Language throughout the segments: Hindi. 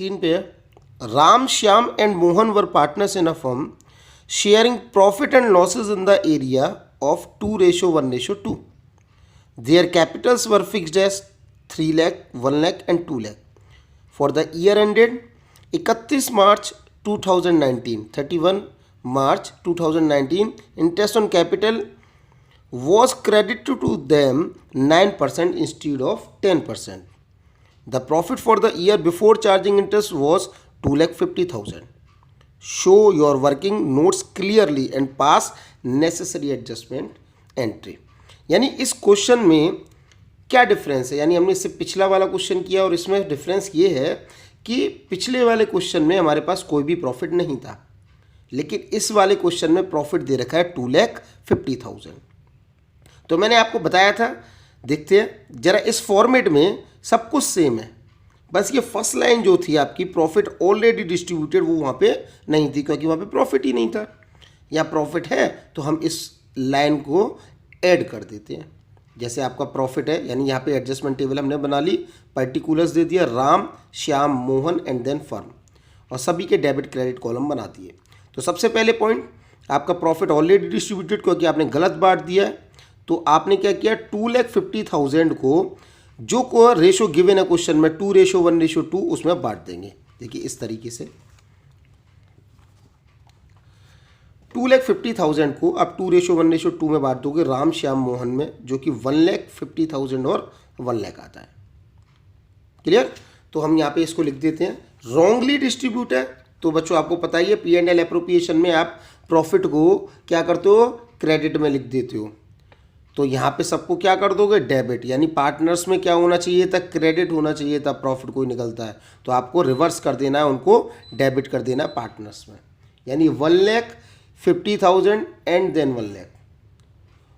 स्क्रीन पे है, Ram, Shyam and Mohan were partners in a firm sharing profit and losses in the area of 2:1:2. Their capitals were fixed as 3 lakh, 1 lakh and 2 lakh. For the year ended 31 March 2019, 31 March 2019, interest on capital was credited to them 9% instead of 10%. The profit for the year before charging interest was 2,50,000. Show your working notes clearly and pass necessary adjustment entry. यानी इस क्वेश्चन में क्या डिफरेंस है, यानी हमने इससे पिछला वाला क्वेश्चन किया और इसमें डिफरेंस ये है कि पिछले वाले क्वेश्चन में हमारे पास कोई भी प्रॉफिट नहीं था, लेकिन इस वाले क्वेश्चन में प्रॉफिट दे रखा है 2,50,000. तो मैंने आपको बताया था, देखते हैं जरा, इस फॉर्मेट में सब कुछ सेम है, बस ये फर्स्ट लाइन जो थी आपकी प्रॉफिट ऑलरेडी डिस्ट्रीब्यूटेड, वो वहाँ पे नहीं थी क्योंकि वहाँ पे प्रॉफिट ही नहीं था. यहाँ प्रॉफिट है तो हम इस लाइन को ऐड कर देते हैं. जैसे आपका प्रॉफिट है, यानी यहाँ पे एडजस्टमेंट टेबल हमने बना ली, पर्टिकुलर्स दे दिया, Ram, Shyam, Mohan and then firm, और सभी के डेबिट क्रेडिट कॉलम बना दिए. तो सबसे पहले पॉइंट, आपका प्रॉफिट ऑलरेडी डिस्ट्रीब्यूटेड क्योंकि आपने गलत बांट दिया है. तो आपने क्या किया, 2,50,000 को जो को रेशो गिवन है क्वेश्चन में 2:1:2 उसमें बांट देंगे. देखिए इस तरीके से 2,50,000 को आप 2:1:2 में बांट दोगे राम, श्याम, मोहन में, जो कि 1,50,000 और 1 लाख आता है. क्लियर. तो हम यहाँ पे इसको लिख देते हैं. रॉन्गली डिस्ट्रीब्यूट है तो बच्चों आपको पता ही है, P&L एप्रोप्रिएशन में आप प्रॉफिट को क्या करते हो, क्रेडिट में लिख देते हो. तो यहाँ पे सबको क्या कर दोगे, डेबिट, यानी पार्टनर्स में क्या होना चाहिए था, क्रेडिट होना चाहिए था, प्रॉफिट कोई निकलता है तो आपको रिवर्स कर देना है, उनको डेबिट कर देना है पार्टनर्स में, यानी 1,50,000 एंड देन 1 लाख.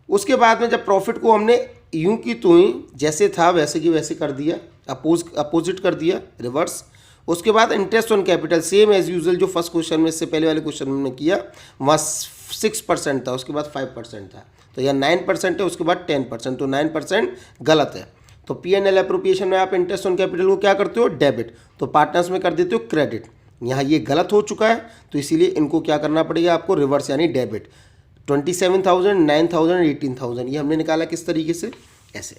उसके बाद में जब प्रॉफिट को हमने यूं की तो ही जैसे था वैसे की वैसे कर दिया, अपोजिट कर दिया, रिवर्स. उसके बाद interest on capital same as usual, जो फर्स्ट क्वेश्चन में, इससे पहले वाले क्वेश्चन में हमने किया, वहाँ 6% था, उसके बाद 5% था, तो यह 9% है, उसके बाद 10%, तो 9% गलत है. तो P&L एप्रोप्रिएशन में आप इंटरेस्ट ऑन कैपिटल को क्या करते हो, डेबिट, तो पार्टनर्स में कर देते हो क्रेडिट. यहाँ ये गलत हो चुका है तो इसीलिए इनको क्या करना पड़ेगा आपको, रिवर्स, यानी डेबिट. 27,000, 9,000, 18,000 ये हमने निकाला किस तरीके से, ऐसे,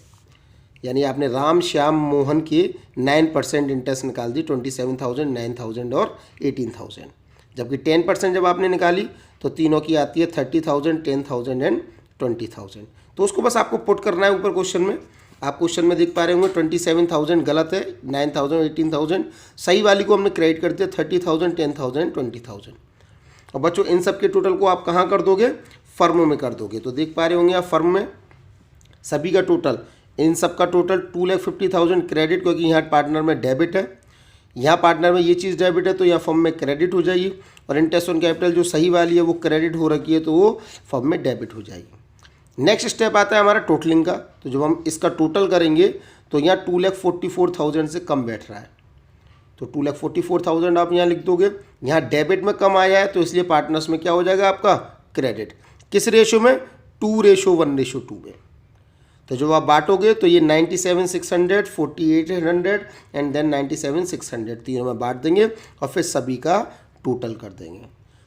यानी आपने राम, श्याम, मोहन के 9% इंटरेस्ट निकाल दी, 27,000, 9,000 और 18,000. जबकि 10% जब आपने निकाली तो तीनों की आती है 30,000, 10,000 एंड 20,000. तो उसको बस आपको पुट करना है ऊपर क्वेश्चन में. आप क्वेश्चन में देख पा रहे होंगे 27,000 गलत है, 9,000, 18,000, सही वाली को हमने क्रेडिट कर दिया 30,000, 10,000, 20,000. और बच्चों इन सब के टोटल को आप कहाँ कर दोगे, फर्म में कर दोगे. तो देख पा रहे होंगे आप फर्म में सभी का टोटल, इन सब का टोटल 2,50,000 क्रेडिट, क्योंकि यहाँ पार्टनर में डेबिट है, यहाँ पार्टनर में ये चीज़ डेबिट है तो यहाँ फर्म में क्रेडिट हो जाएगी, और इंटरेस्ट ऑन कैपिटल जो सही वाली है वो क्रेडिट हो रखी है तो वो फर्म में डेबिट हो जाएगी. नेक्स्ट स्टेप आता है हमारा टोटलिंग का. तो जब हम इसका टोटल करेंगे तो यहाँ 2,44,000 से कम बैठ रहा है, तो 2,44,000 आप यहाँ लिख दोगे. यहाँ डेबिट में कम आया है तो इसलिए पार्टनर्स में क्या हो जाएगा आपका, क्रेडिट. किस रेशो में, 2:1:2 में. तो जब आप बांटोगे तो ये 97,600, 4,800 एंड देन 97,600 तीनों में बांट देंगे और फिर सभी का टोटल कर देंगे.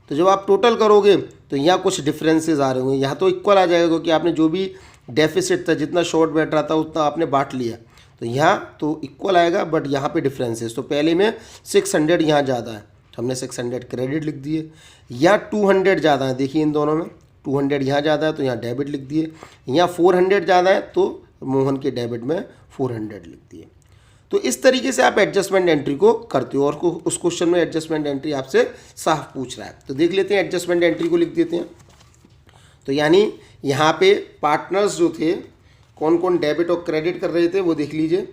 तो जब आप टोटल करोगे तो यहाँ कुछ डिफरेंसेस आ रहे होंगे. यहाँ तो इक्वल आ जाएगा क्योंकि आपने जो भी डेफिसिट था, जितना शॉर्ट बैठ रहा था उतना आपने बांट लिया, तो यहाँ तो इक्वल आएगा, बट यहाँ पे डिफरेंसेस. तो पहले में 600 यहाँ ज़्यादा है तो हमने 600 क्रेडिट लिख दिए. यहाँ 200 ज़्यादा है, देखिए इन दोनों में 200 यहाँ ज़्यादा है तो यहाँ डेबिट लिख दिए. यहाँ 400 ज़्यादा है तो मोहन के डेबिट में 400 लिख दिए. तो इस तरीके से आप एडजस्टमेंट एंट्री को करते हो, और उस क्वेश्चन में एडजस्टमेंट एंट्री आपसे साफ पूछ रहा है. तो देख लेते हैं, एडजस्टमेंट एंट्री को लिख देते हैं. तो यानी यहाँ पे पार्टनर्स जो थे कौन कौन डेबिट और क्रेडिट कर रहे थे वो देख लीजिए.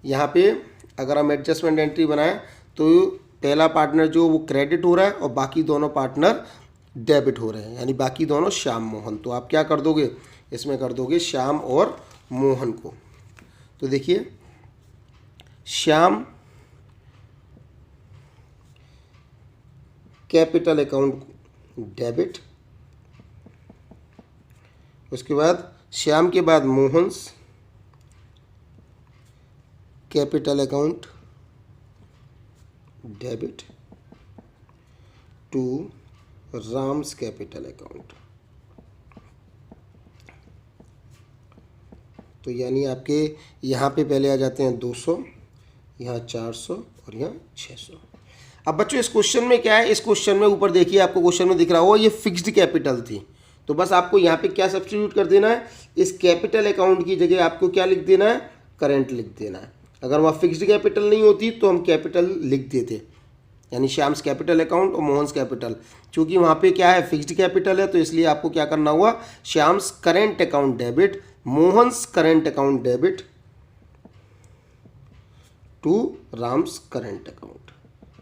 यहाँ पे अगर हम एडजस्टमेंट एंट्री बनाएं तो पहला पार्टनर जो वो क्रेडिट हो रहा है और बाकी दोनों पार्टनर डेबिट हो रहे हैं, यानी बाकी दोनों श्याम, मोहन. तो आप क्या कर दोगे, इसमें कर दोगे श्याम और मोहन को. तो देखिए श्याम कैपिटल अकाउंट डेबिट, उसके बाद श्याम के बाद Mohan's capital account debit to Ram's capital account. तो यानी आपके यहाँ पे पहले आ जाते हैं 200, यहाँ 400 और यहाँ 600। अब बच्चों इस क्वेश्चन में क्या है, इस क्वेश्चन में ऊपर देखिए आपको क्वेश्चन में दिख रहा होगा ये फिक्स्ड कैपिटल थी, तो बस आपको यहाँ पे क्या सब्स्टिट्यूट कर देना है, इस कैपिटल अकाउंट की जगह आपको क्या लिख देना है, करंट लिख देना है। अगर वहाँ फिक्स्ड कैपिटल नहीं होती तो हम कैपिटल लिख देते, यानी श्याम्स कैपिटल अकाउंट और मोहन्स कैपिटल। चूँकि वहाँ पे क्या है, फिक्स्ड कैपिटल है, तो इसलिए आपको क्या करना हुआ, Shyam's current account debit, Mohan's current account debit to Ram's current account.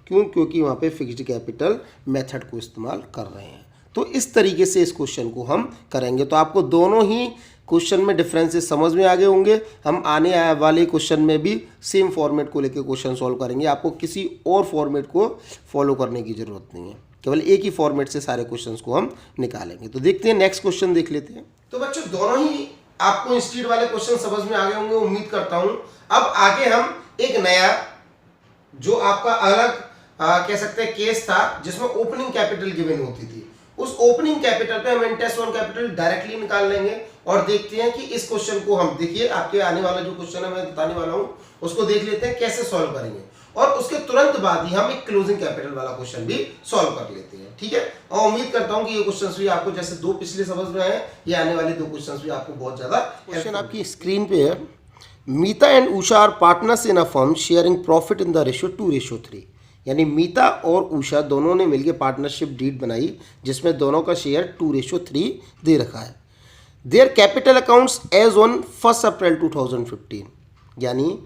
क्यों? क्योंकि वहाँ पे फिक्स्ड कैपिटल मेथड को इस्तेमाल कर रहे हैं। तो इस तरीके से इस क्वेश्चन को हम करेंगे। तो आपको दोनों ही क्वेश्चन में डिफरेंसेस समझ में आ गए होंगे। हम आने वाले क्वेश्चन में भी सेम फॉर्मेट को लेकर क्वेश्चन सॉल्व करेंगे। आपको किसी और फॉर्मेट को फॉलो करने की ज़रूरत नहीं है, केवल एक ही फॉर्मेट से सारे क्वेश्चंस को हम निकालेंगे। तो देखते हैं, नेक्स्ट क्वेश्चन देख लेते हैं। तो बच्चों दोनों ही आपको इंस्टीट्यूट वाले क्वेश्चन समझ में आ गए होंगे, उम्मीद करता हूं। अब आगे हम एक नया जो आपका अलग कह सकते हैं केस था, जिसमें ओपनिंग कैपिटल गिवन होती थी, उस ओपनिंग कैपिटल पे हम इंटरेस्ट ऑन कैपिटल डायरेक्टली निकाल लेंगे और देखते हैं कि इस क्वेश्चन को हम, देखिए आपके आने वाला जो क्वेश्चन है मैं बताने वाला हूं, उसको देख लेते हैं कैसे सॉल्व करेंगे। और उसके तुरंत बाद ही हम एक क्लोजिंग कैपिटल वाला क्वेश्चन भी सॉल्व कर लेते हैं, ठीक है। और उम्मीद करता हूं कि ये क्वेश्चंस भी आपको जैसे दो पिछले समझ में आए, ये आने वाले दो क्वेश्चंस भी आपको बहुत ज्यादा। क्वेश्चन आपकी स्क्रीन पे है, Meeta and Usha are partners in a firm sharing profit in the ratio 2:3। यानी मीता और उषा दोनों ने मिलकर पार्टनरशिप डीड बनाई, जिसमें दोनों का शेयर 2:3 दे रखा है। Their capital accounts as on 1 April 2015, यानी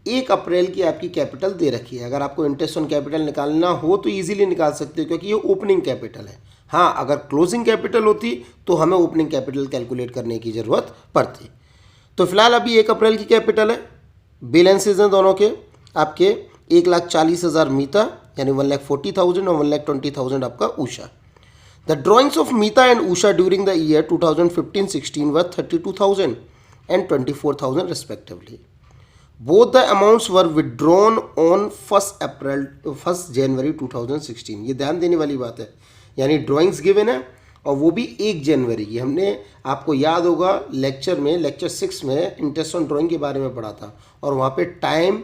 1 अप्रैल की आपकी कैपिटल दे रखी है। अगर आपको इंटरेस्ट ऑन कैपिटल निकालना हो तो इजीली निकाल सकते हो, क्योंकि ये ओपनिंग कैपिटल है। हाँ, अगर क्लोजिंग कैपिटल होती तो हमें ओपनिंग कैपिटल कैलकुलेट करने की ज़रूरत पड़ती। तो फिलहाल अभी 1 अप्रैल की कैपिटल है। बैलेंसेज हैं दोनों के आपके 1,40,000 मीता यानी 1,40,000 और 1,20,000 आपका Usha. The drawings of Meeta and Usha during the year 2015-16 were 32,000 and 24,000 respectively. Both the amounts were withdrawn on 1 January 2016। ये ध्यान देने वाली बात है, यानी ड्राइंग्स गिवन है और वो भी 1 जनवरी की। हमने, आपको याद होगा लेक्चर 6 में इंटरेस्ट ऑन ड्राइंग के बारे में पढ़ा था, और वहाँ पे टाइम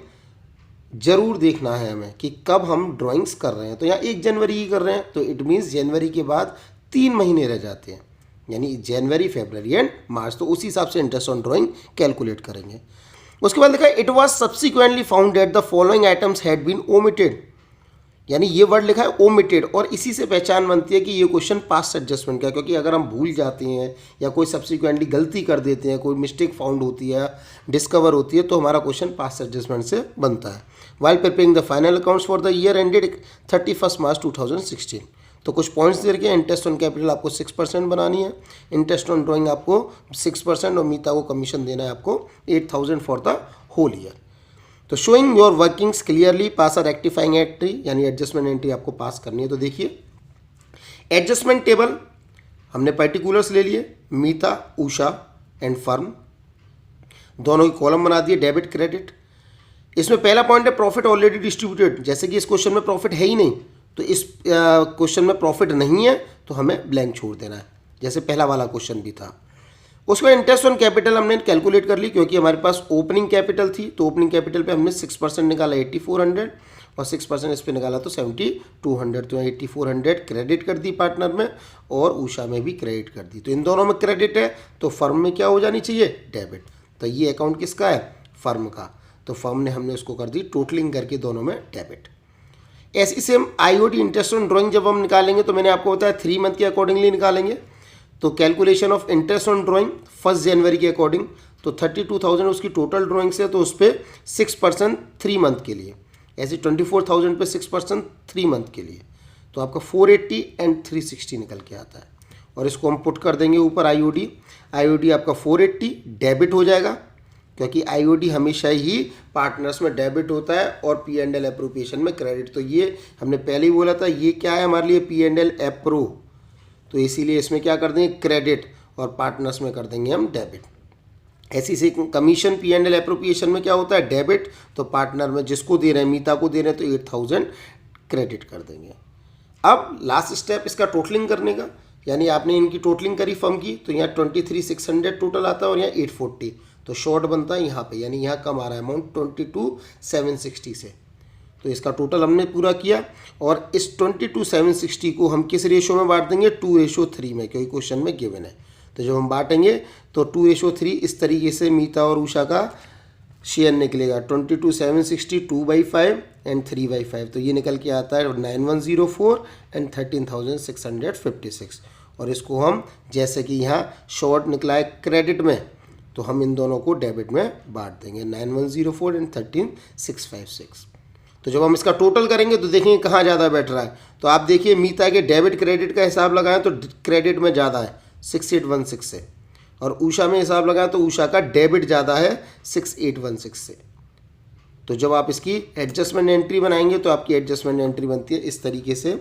जरूर देखना है हमें कि कब हम ड्राइंग्स कर रहे हैं। तो यहाँ 1 जनवरी की कर रहे हैं, तो इट मीन्स जनवरी के बाद 3 महीने रह जाते हैं, यानी जनवरी, फरवरी एंड मार्च। तो उसी हिसाब से इंटरेस्ट ऑन ड्राइंग कैलकुलेट करेंगे। उसके बाद लिखा है it was subsequently found that the following items had been omitted, यानी ये वर्ड लिखा है ओमिटेड, और इसी से पहचान बनती है कि ये क्वेश्चन पास्ट एडजस्टमेंट का, क्योंकि अगर हम भूल जाते हैं या कोई सब्सिक्वेंटली गलती कर देते हैं, कोई मिस्टेक फाउंड होती है, डिस्कवर होती है, तो हमारा क्वेश्चन पास्ट एडजस्टमेंट से बनता है। While preparing the final accounts for the year ended 31 मार्च 2016। तो कुछ पॉइंट्स दे रखे हैं। इंटरेस्ट ऑन कैपिटल आपको 6% बनानी है, इंटरेस्ट ऑन ड्राइंग आपको 6% और मीता को कमीशन देना है आपको 8,000 फॉर द होल ईयर। तो showing your workings clearly, pass a rectifying entry, यानी एडजस्टमेंट एंट्री आपको पास करनी है। तो देखिए एडजस्टमेंट टेबल हमने पर्टिकुलर्स ले लिए, मीता, उषा एंड फर्म, दोनों की कॉलम बना दिए, डेबिट क्रेडिट। इसमें पहला पॉइंट है प्रॉफिट ऑलरेडी डिस्ट्रीब्यूटेड, जैसे कि इस क्वेश्चन में प्रॉफिट है ही नहीं, तो इस क्वेश्चन में प्रॉफिट नहीं है तो हमें ब्लैंक छोड़ देना है, जैसे पहला वाला क्वेश्चन भी था। उसके बाद इंटरेस्ट ऑन कैपिटल हमने कैलकुलेट कर ली, क्योंकि हमारे पास ओपनिंग कैपिटल थी, तो ओपनिंग कैपिटल पे हमने 6% निकाला 8400 और 6% इस पे निकाला तो 7200। तो 8400 क्रेडिट कर दी पार्टनर में और उषा में भी क्रेडिट कर दी। तो इन दोनों में क्रेडिट है तो फर्म में क्या हो जानी चाहिए, डेबिट। तो ये अकाउंट किसका है, फर्म का। तो फर्म ने हमने उसको कर दी टोटलिंग करके दोनों में डेबिट। ऐसी same IOD interest on drawing जब हम निकालेंगे तो मैंने आपको बताया 3 मंथ के अकॉर्डिंगली निकालेंगे। तो calculation of interest on drawing 1 जनवरी के अकॉर्डिंग, तो 32,000 उसकी टोटल ड्राइंग से, तो उस पर 6% 3 मंथ के लिए, ऐसे 24,000 पे 6% 3 मंथ के लिए, तो आपका 480 एंड 360 निकल के आता है। और इसको हम पुट कर देंगे ऊपर आईओडी आपका 480 डेबिट हो जाएगा, क्योंकि आईओडी हमेशा ही पार्टनर्स में डेबिट होता है और P&L एप्रोप्रिएशन में क्रेडिट। तो ये हमने पहले ही बोला था, ये क्या है हमारे लिए, P&L एप्रो, तो इसीलिए इसमें क्या कर देंगे, क्रेडिट, और पार्टनर्स में कर देंगे हम डेबिट। ऐसी से कमीशन P&L एप्रोप्रिएशन में क्या होता है, डेबिट, तो पार्टनर में जिसको दे रहे हैं, मीता को दे रहे हैं, तो 8,000 क्रेडिट कर देंगे। अब लास्ट स्टेप इसका टोटलिंग करने का, यानी आपने इनकी टोटलिंग करी फर्म की, तो यहाँ 23,600 टोटल आता है और यहाँ 840, तो शॉर्ट बनता है यहाँ पे, यानी यहाँ कम आ रहा है अमाउंट 22,760 से। तो इसका टोटल हमने पूरा किया और इस 22,760 को हम किस रेशो में बांट देंगे, 2:3 में, क्योंकि क्वेश्चन में गिवन है। तो जब हम बांटेंगे तो 2:3 इस तरीके से मीता और उषा का शेयर निकलेगा, 22,760 2/5 एंड 3/5, तो ये निकल के आता है 9104 एंड 13,656। और इसको हम जैसे कि यहाँ शॉर्ट निकला है क्रेडिट में, तो हम इन दोनों को डेबिट में बांट देंगे, 9104 एंड 13,656। तो जब हम इसका टोटल करेंगे तो देखेंगे कहाँ ज़्यादा बैठ रहा है। तो आप देखिए मीता के डेबिट क्रेडिट का हिसाब लगाएं तो क्रेडिट में ज़्यादा है 6816 से, और उषा में हिसाब लगाएं तो उषा का डेबिट ज़्यादा है 6816 से। तो जब आप इसकी एडजस्टमेंट एंट्री बनाएंगे तो आपकी एडजस्टमेंट एंट्री बनती है इस तरीके से,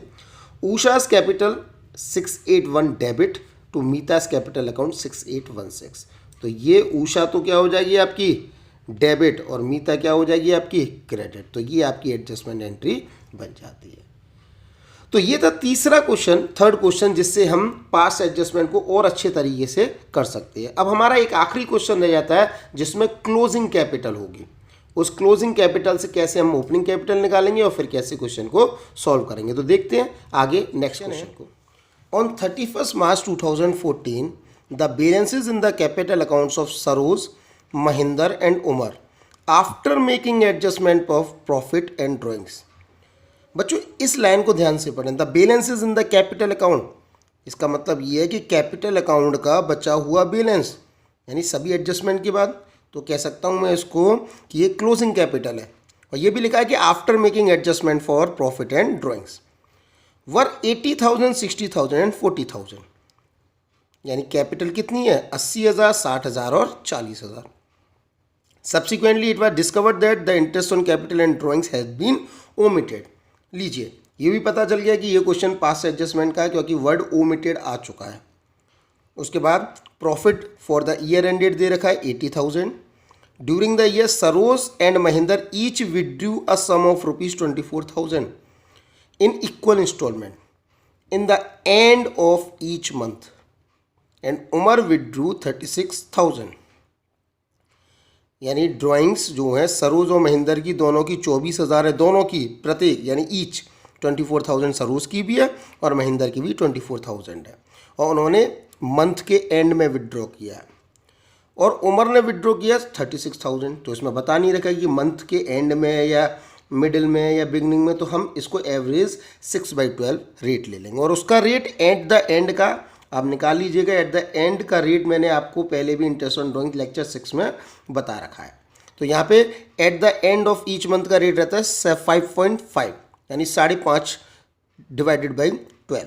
Usha's capital 681 debit to Meeta's capital account 6816। तो ये उषा तो क्या हो जाएगी आपकी डेबिट और मीता क्या हो जाएगी आपकी क्रेडिट। तो ये आपकी एडजस्टमेंट एंट्री बन जाती है। तो ये था तीसरा क्वेश्चन, थर्ड क्वेश्चन, जिससे हम पास्ट एडजस्टमेंट को और अच्छे तरीके से कर सकते हैं। अब हमारा एक आखिरी क्वेश्चन रह जाता है जिसमें क्लोजिंग कैपिटल होगी। उस क्लोजिंग कैपिटल से कैसे हम ओपनिंग कैपिटल निकालेंगे और फिर कैसे क्वेश्चन को सॉल्व करेंगे। तो देखते हैं आगे नेक्स्ट क्वेश्चन को। On 31 March 2014 the balances in the capital accounts of Saroj, Mahinder and Umar after making adjustment of profit and drawings. बच्चों इस लाइन को ध्यान से पढ़ें, the balances in the capital account, इसका मतलब ये है कि कैपिटल अकाउंट का बचा हुआ बैलेंस, यानी सभी एडजस्टमेंट के बाद। तो कह सकता हूँ मैं इसको कि ये क्लोजिंग कैपिटल है। और ये भी लिखा है कि after making adjustment for profit and drawings were 80,000, 60,000 and 40,000, यानी कैपिटल कितनी है 80,000, 60,000 और 40,000। Subsequently, it was discovered that the interest on capital and drawings has been omitted. लीजिए ये भी पता चल गया कि ये क्वेश्चन पास्ट एडजस्टमेंट का है क्योंकि वर्ड ओमिटेड आ चुका है। उसके बाद profit for the year ended दे रखा है 80,000। During the year Saroj and Mahender each withdrew a sum of ₹24,000 in equal instalment in the end of each month and Umar withdrew 36,000। यानी ड्राइंग्स जो है सरोज और महेंदर की दोनों की 24,000 है, दोनों की प्रत्येक, यानी ईच 24,000 सरोज की भी है और महेंदर की भी 24,000 है, और उन्होंने मंथ के एंड में विड्रॉ किया है। और उमर ने विड्रॉ किया 36,000। तो इसमें बता नहीं रखा कि मंथ के एंड में या मिडिल में या बिगनिंग में, तो हम इसको एवरेज 6/12 रेट ले लेंगे और उसका रेट एट द एंड का आप निकाल लीजिएगा। एट द एंड का रेट मैंने आपको पहले भी इंटरेस्ट ऑन ड्राइंग लेक्चर 6 में बता रखा है। तो यहाँ पे at the end of each month का रेट रहता है 5.5, यानी 5.5 divided by 12।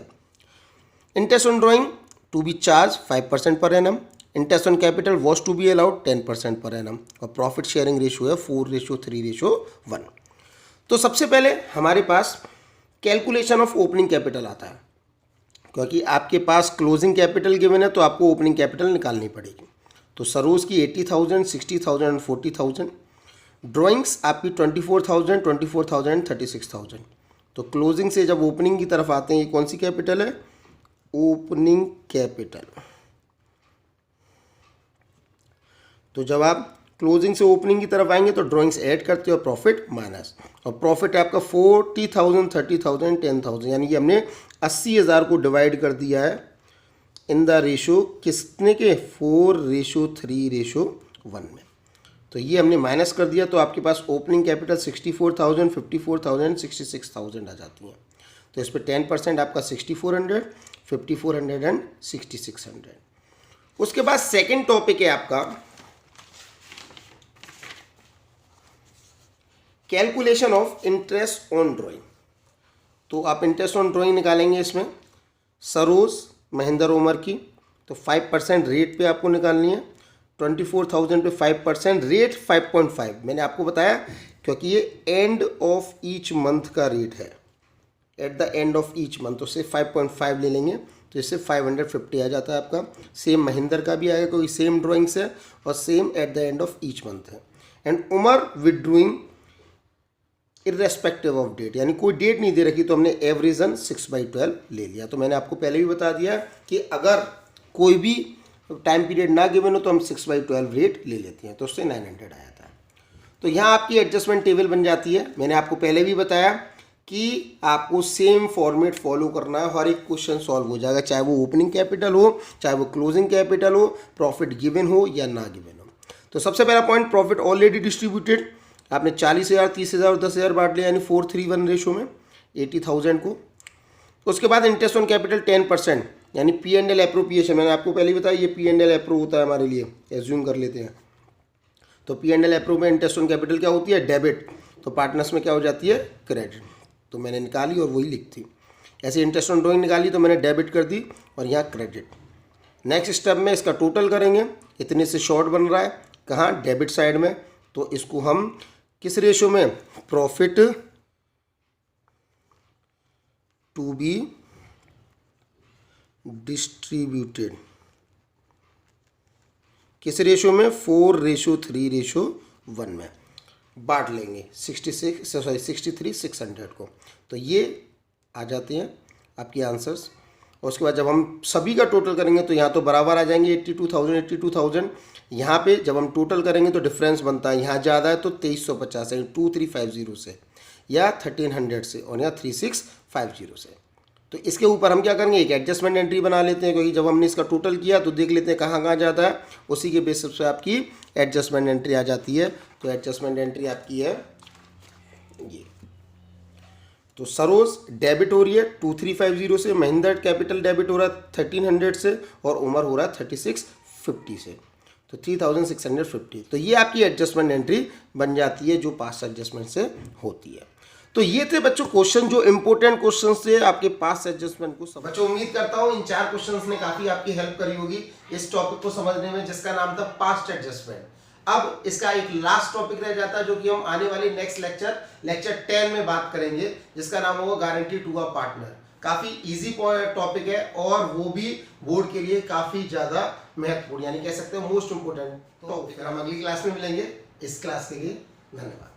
Interest on drawing to be charge 5% per annum, interest on capital was to be allowed 10% per annum, और प्रॉफिट शेयरिंग रेशियो है 4:3:1। तो सबसे पहले हमारे पास कैलकुलेशन ऑफ ओपनिंग कैपिटल आता है, क्योंकि आपके पास क्लोजिंग कैपिटल गिवन है तो आपको ओपनिंग कैपिटल निकालनी पड़ेगी। तो सरोज की 80,000, 60,000 एंड 40,000, ड्राइंग्स आपकी 24,000, 24,000 एंड 36,000। तो क्लोजिंग से जब ओपनिंग की तरफ आते हैं, ये कौन सी कैपिटल है, ओपनिंग कैपिटल। तो जब आप क्लोजिंग से ओपनिंग की तरफ आएंगे तो ड्राइंग्स ऐड करते हो और प्रॉफिट माइनस, और प्रॉफिट आपका 40,000, 30,000, 10,000, यानी कि हमने 80,000 को डिवाइड कर दिया है इन द रेशो किसने के 4:3:1 में। तो ये हमने माइनस कर दिया, तो आपके पास ओपनिंग कैपिटल 64,000, 54,000, 66,000 आ जाती हैं। तो इस पर 10% आपका 6,400, 5,400 एंड 6,600। उसके बाद सेकेंड टॉपिक है आपका calculation of interest on drawing. तो आप इंटरेस्ट ऑन ड्राइंग निकालेंगे इसमें सरोज, महेंदर, उमर की, तो 5% रेट पे आपको निकालनी है। 24,000 पे 5% रेट 5.5 मैंने आपको बताया क्योंकि ये एंड ऑफ ईच मंथ का रेट है, eight the end of each month, तो से 5.5 ले लेंगे, तो इससे 550 आ जाता है आपका। सेम महेंदर का भी आएगा क्योंकि सेम ड्राइंग्स है और same at the end of each month है। And Umar withdrawing irrespective of date, यानी कोई डेट नहीं दे रखी तो हमने एवरेजन 6/12 ले लिया। तो मैंने आपको पहले भी बता दिया कि अगर कोई भी टाइम पीरियड ना गिवन हो तो हम 6/12 रेट ले लेते हैं, तो उससे 900 आया था। तो यहाँ आपकी एडजस्टमेंट टेबल बन जाती है। मैंने आपको पहले भी बताया कि आपको सेम फॉर्मेट फॉलो करना है, हर एक क्वेश्चन सॉल्व हो जाएगा, चाहे वो ओपनिंग कैपिटल हो, चाहे वो क्लोजिंग कैपिटल हो, प्रॉफिट गिवन हो या ना गिवन हो। तो सबसे पहला पॉइंट, प्रॉफिट ऑलरेडी डिस्ट्रीब्यूटेड, आपने 40,000, 30,000 और 10,000 बांट लिया, यानी 4:3 रेशो में 80,000 को। उसके बाद इंटरेस्ट ऑन कैपिटल 10%, यानी P&L एप्रोप्रिएशन, मैंने आपको पहले ही बताया ये P&L एप्रो होता है हमारे लिए, एज्यूम कर लेते हैं। तो P&L एप्रो में इंटरेस्ट ऑन कैपिटल क्या होती है, डेबिट, तो पार्टनर्स में क्या हो जाती है, क्रेडिट। तो मैंने निकाली और वही लिखती। ऐसे इंटरेस्ट ऑन ड्रॉइंग निकाली तो मैंने डेबिट कर दी और यहाँ क्रेडिट। नेक्स्ट स्टेप में इसका टोटल करेंगे, इतने से शॉर्ट बन रहा है, कहाँ, डेबिट साइड में। तो इसको हम किस रेशो में, प्रॉफिट टू बी डिस्ट्रीब्यूटेड, किस रेशो में, 4:3:1 में बांट लेंगे 63,600 को। तो ये आ जाते हैं आपके आंसर्स। और उसके बाद जब हम सभी का टोटल करेंगे तो यहाँ तो बराबर आ जाएंगे 82,000। यहाँ पे जब हम टोटल करेंगे तो डिफरेंस बनता है, यहाँ ज़्यादा है तो 2350 है, 2350 से, या 1300 से, और यहाँ 3650 से। तो इसके ऊपर हम क्या करेंगे, एक एडजस्टमेंट एंट्री बना लेते हैं, क्योंकि जब हमने इसका टोटल किया तो देख लेते हैं कहाँ कहाँ जाता है, उसी के बेसिस पे आपकी एडजस्टमेंट एंट्री आ जाती है। तो एडजस्टमेंट एंट्री आपकी है ये। तो सरोज डेबिट हो रही है 2350 से, महिंद्रा कैपिटल डेबिट हो रहा है 1300 से, और उमर हो रहा है 3650 से, तो 3650। तो ये आपकी एडजस्टमेंट एंट्री बन जाती है जो पास्ट एडजस्टमेंट से होती है। तो ये थे बच्चों क्वेश्चन, जो इंपॉर्टेंट क्वेश्चन थे आपके पास्ट एडजस्टमेंट को। बच्चों उम्मीद करता हूँ इन 4 क्वेश्चंस ने काफी आपकी हेल्प करी होगी इस टॉपिक को समझने में, जिसका नाम था पास्ट एडजस्टमेंट। अब इसका एक लास्ट टॉपिक रह जाता है जो कि हम आने वाले नेक्स्ट लेक्चर 10 में बात करेंगे, जिसका नाम होगा गारंटी टू अ पार्टनर। काफी इजी टॉपिक है और वो भी बोर्ड के लिए काफी ज्यादा महत्वपूर्ण, यानी कह सकते हैं मोस्ट इंपोर्टेंट। तो फिर हम अगली क्लास में मिलेंगे। इस क्लास के लिए धन्यवाद।